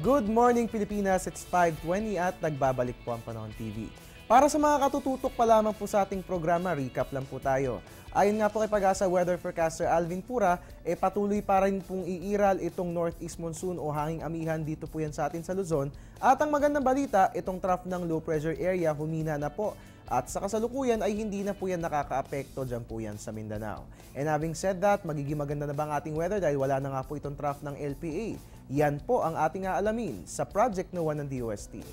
Good morning Pilipinas, it's 5:20 at nagbabalik po ang Panahon TV. Para sa mga katututok pa lamang po sa ating programa, recap lang po tayo. Ayon nga po kay Pag-asa weather forecaster Alvin Pura, patuloy pa rin pong iiral itong northeast monsoon o hanging amihan dito po yan sa atin sa Luzon. At ang magandang balita, itong trough ng low pressure area humina na po. At sa kasalukuyan ay hindi na po yan nakaka-apekto dyan po yan sa Mindanao. And having said that, magiging maganda na ba ang ating weather dahil wala na nga po itong trough ng LPA? Yan po ang ating aalamin sa Project NOAA ng DOST.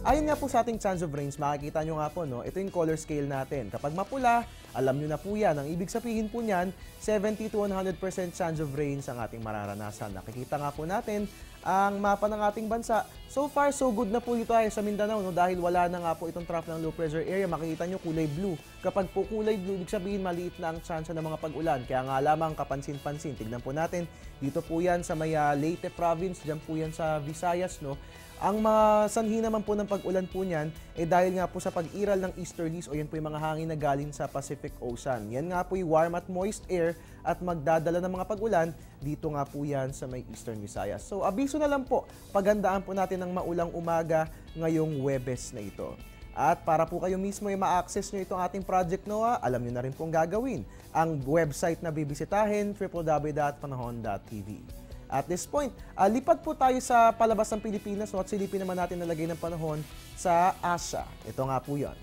Ayon nga po sa ating chance of rains, makikita nyo nga po, no, ito yung color scale natin. Kapag mapula, alam nyo na po yan. Ang ibig sabihin po niyan, 70 to 100% chance of rains ang ating mararanasan. Nakikita nga po natin ang mapa ng ating bansa. So far, so good na po dito tayo sa Mindanao, no, dahil wala na nga po itong trough ng low pressure area. Makikita nyo kulay blue. Kapag po kulay blue, ibig sabihin maliit na ang chance ng mga pag-ulan. Kaya nga lamang kapansin-pansin. Tignan po natin, dito po yan sa may Leyte province, dyan po yan sa Visayas, no. Ang mga sanhi naman po ng pag-ulan po niyan, dahil nga po sa pag-iral ng easterlies o yan po yung mga hangin na galing sa Pacific Ocean. Yan nga po yung warm at moist air at magdadala ng mga pag-ulan, dito nga po yan sa may Eastern Visayas. So abiso na lang po, pagandaan po natin ng maulang umaga ngayong Huwebes na ito. At para po kayo mismo ay ma-access nyo itong ating Project NOAA, alam nyo na rin pong gagawin. Ang website na bibisitahin, www.panahon.tv. At this point, lipat po tayo sa palabas ng Pilipinas, no, at silipin naman natin nalagay ng panahon sa Asia. Ito nga po yun.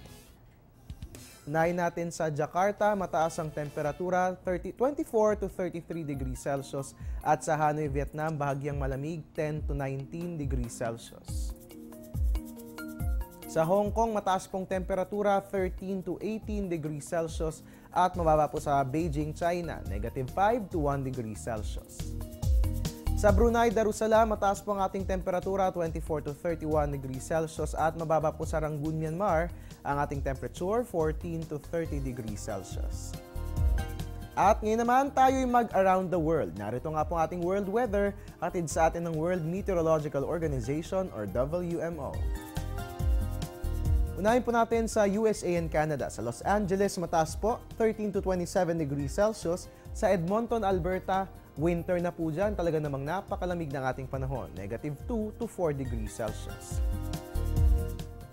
Unahin natin sa Jakarta, mataas ang temperatura, 24 to 33 degrees Celsius. At sa Hanoi, Vietnam, bahagyang malamig, 10 to 19 degrees Celsius. Sa Hong Kong, mataas pong temperatura, 13 to 18 degrees Celsius. At mababa po sa Beijing, China, negative 5 to 1 degrees Celsius. Sa Brunei Darussalam, mataas po ang ating temperatura, 24 to 31 degrees Celsius at mababa po sa Rangoon, Myanmar, ang ating temperature, 14 to 30 degrees Celsius. At ngayon naman, tayo'y mag-around the world. Narito nga po ang ating world weather, hatid sa atin ng World Meteorological Organization or WMO. Unahin po natin sa USA and Canada. Sa Los Angeles, mataas po, 13 to 27 degrees Celsius. Sa Edmonton, Alberta, winter na po dyan, talaga namang napakalamig ng ating panahon, negative 2 to 4 degrees Celsius.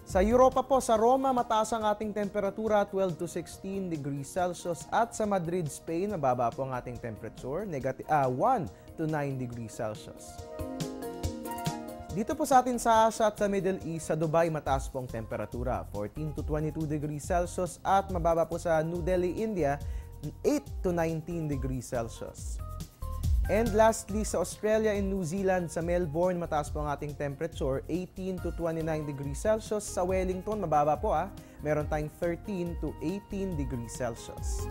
Sa Europa po, sa Roma, mataas ang ating temperatura, 12 to 16 degrees Celsius. At sa Madrid, Spain, mababa po ang ating temperature, 1 to 9 degrees Celsius. Dito po sa atin sa Asia at sa Middle East, sa Dubai, mataas po ang temperatura, 14 to 22 degrees Celsius. At mababa po sa New Delhi, India, 8 to 19 degrees Celsius. And lastly, sa Australia and New Zealand, sa Melbourne, mataas po ang ating temperature, 18 to 29 degrees Celsius. Sa Wellington, mababa po meron tayong 13 to 18 degrees Celsius.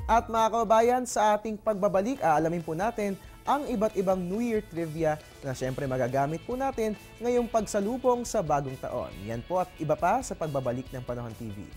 At mga kababayan, sa ating pagbabalik, aalamin po natin ang iba't ibang New Year trivia na syempre magagamit po natin ngayong pagsalubong sa bagong taon. Yan po at iba pa sa pagbabalik ng Panahon TV.